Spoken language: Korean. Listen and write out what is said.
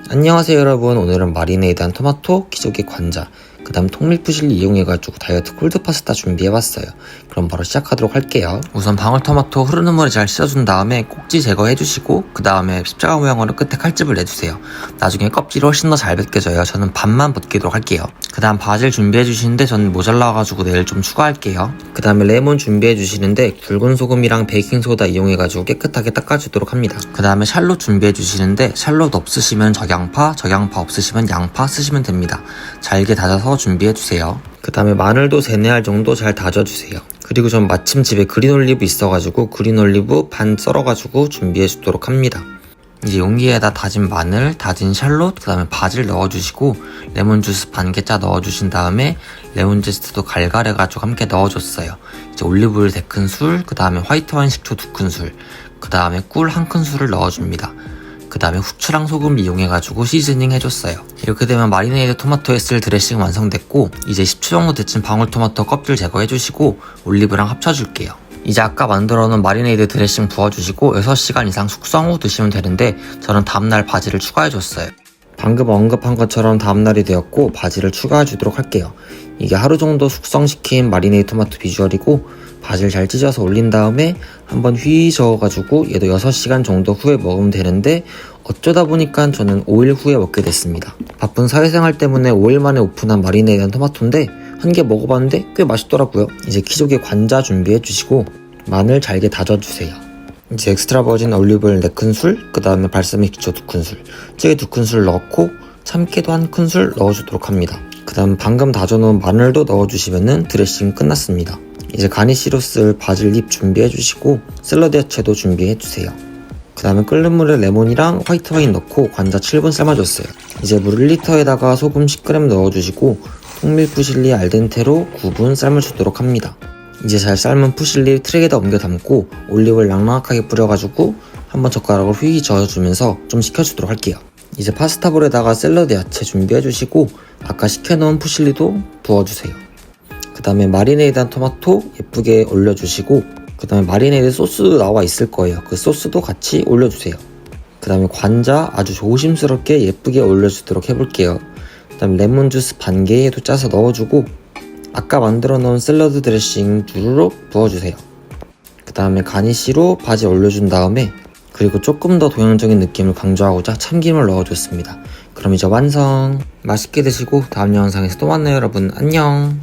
안녕하세요 여러분, 오늘은 마리네이드한 토마토, 키조개 관자, 그 다음 통밀푸실리 이용해가지고 다이어트 콜드 파스타 준비해봤어요. 그럼 바로 시작하도록 할게요. 우선 방울토마토 흐르는 물에 잘 씻어준 다음에 꼭지 제거해주시고 그 다음에 십자가 모양으로 끝에 칼집을 내주세요. 나중에 껍질이 훨씬 더 잘 벗겨져요. 저는 반만 벗기도록 할게요. 그 다음 바질 준비해주시는데 저는 모자라가지고 내일 좀 추가할게요. 그 다음에 레몬 준비해주시는데 굵은 소금이랑 베이킹소다 이용해가지고 깨끗하게 닦아주도록 합니다. 그 다음에 샬롯 준비해주시는데 샬롯 없으시면 적양파 없으시면 양파 쓰시면 됩니다. 잘게 다져서 준비해주세요. 그 다음에 마늘도 3-4알 정도 잘 다져주세요. 그리고 전 마침 집에 그린 올리브 있어가지고 그린 올리브 반 썰어가지고 준비해주도록 합니다. 이제 용기에다 다진 마늘, 다진 샬롯, 그 다음에 바질 넣어주시고 레몬 주스 반 개짜 넣어주신 다음에 레몬 제스트도 갈갈해가지고 함께 넣어줬어요. 이제 올리브유 3큰술, 그 다음에 화이트 와인 식초 2큰술, 그 다음에 꿀 1큰술을 넣어줍니다. 그 다음에 후추랑 소금 이용해가지고 시즈닝 해줬어요. 이렇게 되면 마리네이드 토마토에 쓸 드레싱 완성됐고, 이제 10초 정도 데친 방울토마토 껍질 제거해주시고 올리브랑 합쳐줄게요. 이제 아까 만들어놓은 마리네이드 드레싱 부어주시고 6시간 이상 숙성 후 드시면 되는데, 저는 다음날 바질을 추가해줬어요. 방금 언급한 것처럼 다음날이 되었고 바질을 추가해주도록 할게요. 이게 하루 정도 숙성시킨 마리네이드 토마토 비주얼이고, 바질 잘 찢어서 올린 다음에 한번 휘 저어가지고 얘도 6시간 정도 후에 먹으면 되는데, 어쩌다 보니까 저는 5일 후에 먹게 됐습니다. 바쁜 사회생활 때문에 5일 만에 오픈한 마리네이드한 토마토인데 한 개 먹어봤는데 꽤 맛있더라고요. 이제 키조개 관자 준비해주시고 마늘 잘게 다져주세요. 이제 엑스트라 버진 올리브오일 4큰술, 그 다음에 발사믹 식초 2큰술, 찌개 2큰술 넣고 참깨도 1큰술 넣어주도록 합니다. 그 다음 방금 다져놓은 마늘도 넣어주시면 드레싱 끝났습니다. 이제 가니쉬로 쓸 바질잎 준비해주시고 샐러드 야채도 준비해주세요. 그 다음에 끓는 물에 레몬이랑 화이트 와인 넣고 관자 7분 삶아줬어요. 이제 물 1리터에다가 소금 10g 넣어주시고 통밀푸실리 알덴테로 9분 삶아주도록 합니다. 이제 잘 삶은 푸실리 트랙에다 옮겨 담고 올리브를 낭낭하게 뿌려가지고 한번 젓가락으로 휘 저어주면서 좀 식혀주도록 할게요. 이제 파스타볼에다가 샐러드 야채 준비해주시고 아까 식혀놓은 푸실리도 부어주세요. 그 다음에 마리네이드한 토마토 예쁘게 올려주시고, 그 다음에 마리네이드 소스 나와 있을 거예요. 그 소스도 같이 올려주세요. 그 다음에 관자 아주 조심스럽게 예쁘게 올려주도록 해볼게요. 그 다음에 레몬 주스 반 개도 짜서 넣어주고 아까 만들어 놓은 샐러드 드레싱 주르륵 부어주세요. 그 다음에 가니쉬로 바질 올려준 다음에, 그리고 조금 더 동양적인 느낌을 강조하고자 참기름을 넣어줬습니다. 그럼 이제 완성! 맛있게 드시고 다음 영상에서 또 만나요 여러분. 안녕!